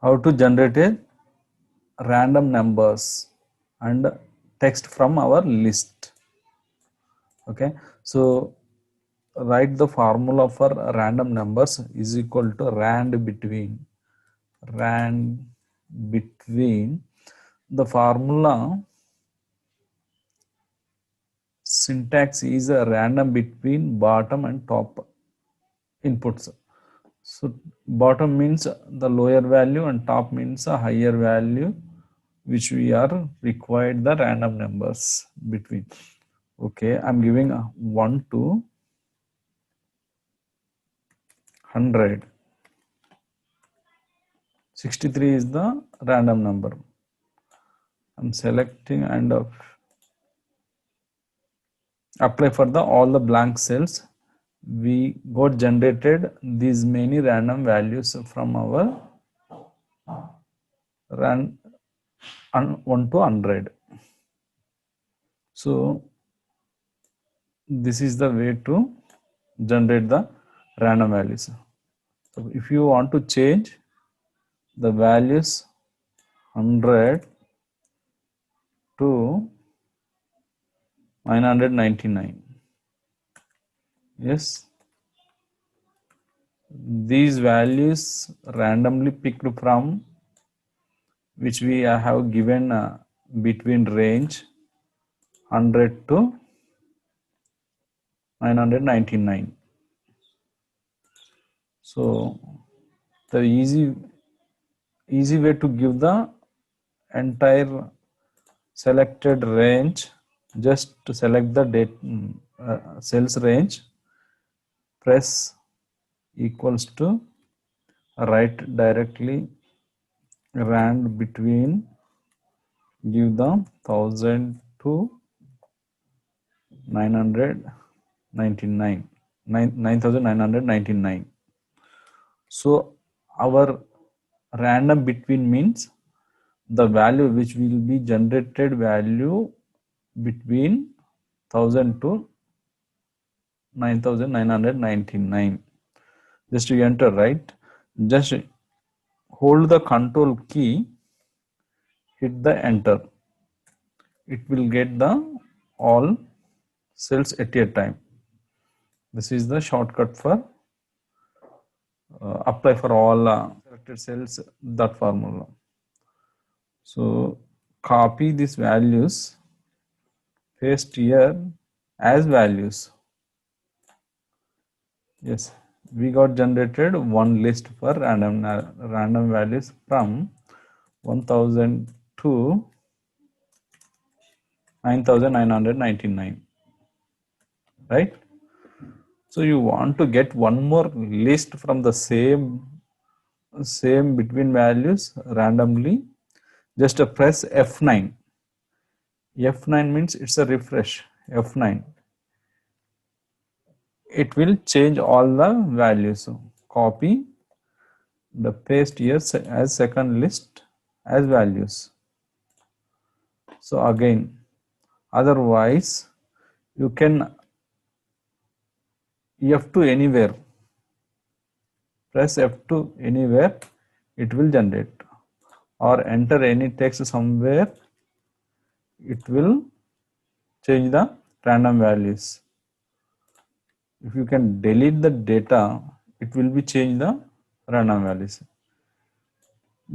how to generate a random numbers and text from our list. Okay, so write the formula for random numbers is equal to rand between the formula syntax is a random between bottom and top inputs. So bottom means the lower value and top means a higher value which we are required the random numbers between. Okay, I'm giving 1 to 100. 63 is the random number. I'm selecting and apply for the all the blank cells. We got generated these many random values from our 1 to 100. So this is the way to generate the random values. So if you want to change the values 100 to 999, yes, these values randomly picked from which we have given between range 100 to 999. So the easy way to give the entire selected range, just to select the date cells range, press equals to write directly rand between, give the 1000 to 999, 9999. So our random between means the value which will be generated value between 1000 to 9999. Just you enter, right? Just hold the control key, hit the enter. It will get the all cells at a time. This is the shortcut for apply for all selected cells, that formula. So copy these values, paste here as values. Yes, we got generated one list for random values from 1000 to 9999, right? So you want to get one more list from the same between values randomly, just press F9. F9 means it's a refresh. F9, it will change all the values. So copy the paste here as second list as values. So again, otherwise you can F2 anywhere, press F2 anywhere, it will generate, or enter any text somewhere, it will change the random values. If you can delete the data, it will be change the random values.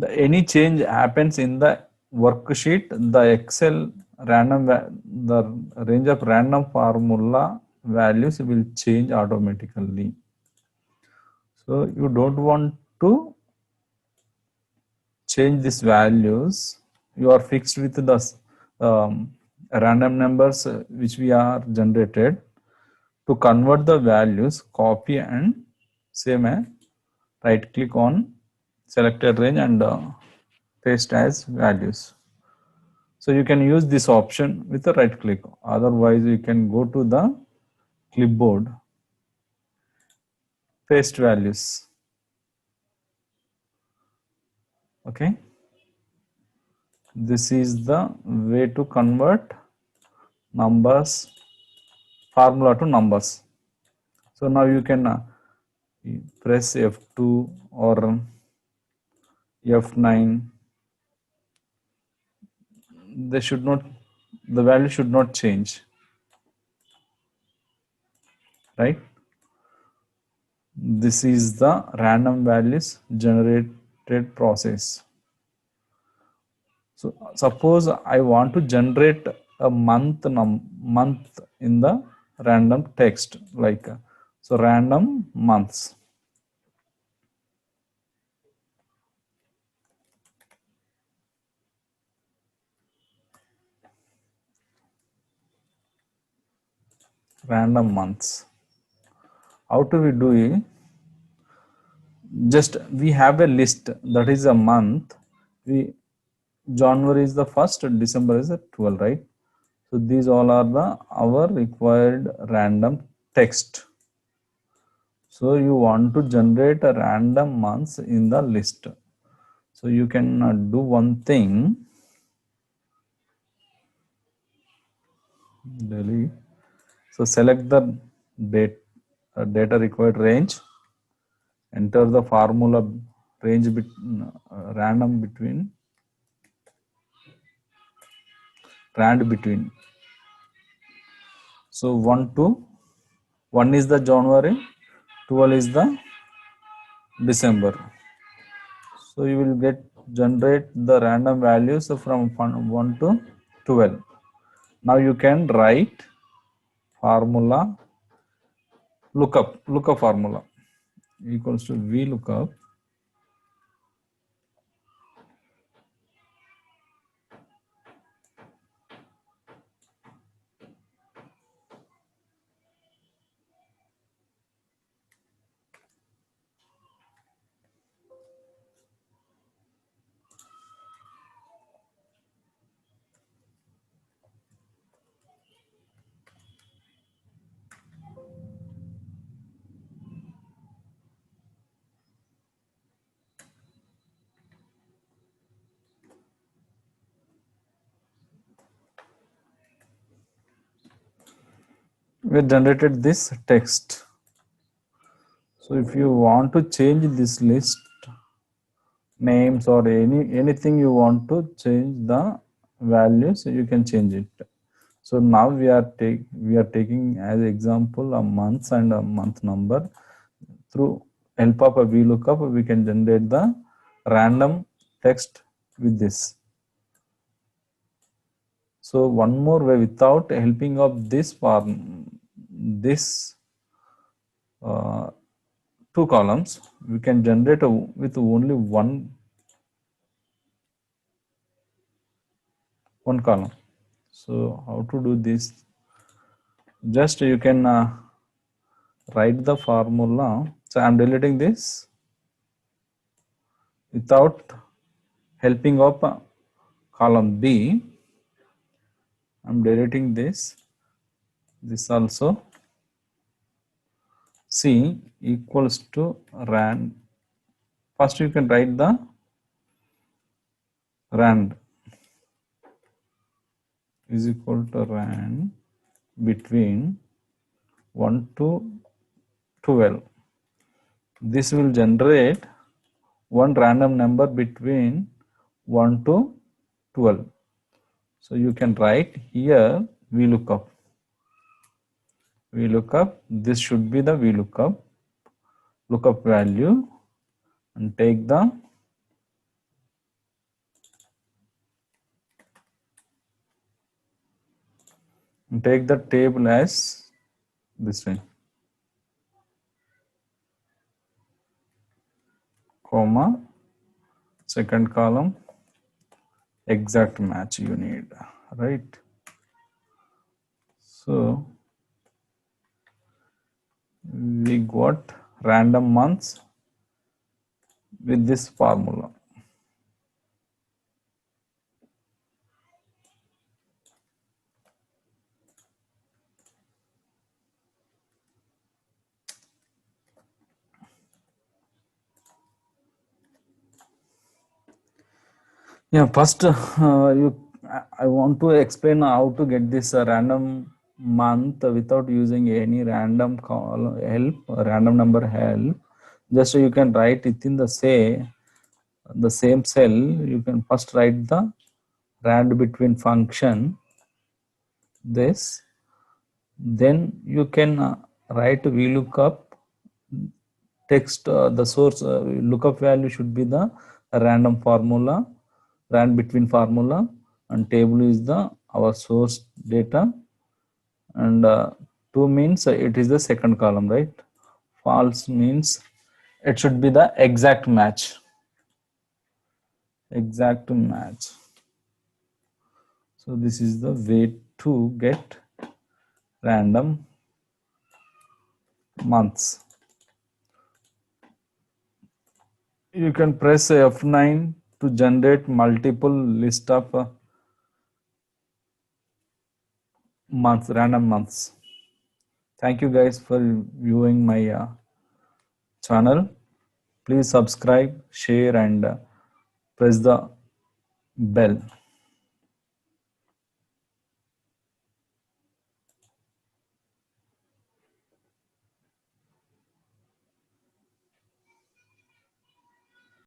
Any change happens in the worksheet, the Excel the range of random formula values will change automatically. So you don't want to change these values. You are fixed with the random numbers which we are generated. To convert the values, copy and same as right click on selected range and paste as values. So you can use this option with the right click. Otherwise you can go to the clipboard, paste values. Okay, this is the way to convert numbers formula to numbers. So now you can press F2 or F9, they should not, the value should not change, right? This is the random values generated process. So suppose I want to generate a month in the random text, like so random months. Random months. How do we do it? Just we have a list that is a month. We January is the first, December is the 12, right? So these all are the our required random text. So you want to generate a random months in the list. So you can do one thing. Delete. So select the date, data required range. Enter the formula range random between rand between. So 1 is the January, 12 is the December. So you will generate the random values from 1 to 12. Now you can write formula lookup formula equals to VLOOKUP. We generated this text. So if you want to change this list names or anything you want to change the values, you can change it. So now we are taking as example a month and a month number. Through help of a VLOOKUP, we can generate the random text with this. So one more way, without helping of this form, this two columns, we can generate with only one column. So how to do this? Just you can write the formula. So I am deleting this without helping of column B. I am deleting this also. C equals to rand. First you can write the rand is equal to rand between 1 to 12. This will generate one random number between 1 to 12. So you can write here VLOOKUP. This should be the lookup value, and take the table as this way, comma, second column, exact match you need, right? So we got random months with this formula. Yeah, first I want to explain how to get this random month without using any random random number help. Just so you can write it in the say the same cell, you can first write the rand between function, this, then you can write VLOOKUP text, the source lookup value should be the random formula, rand between formula, and table is the our source data, and 2 means it is the second column, right? False means it should be the exact match. Exact match. So this is the way to get random months. You can press F9 to generate multiple list of months, random months. Thank you guys for viewing my channel. Please subscribe, share, and press the bell.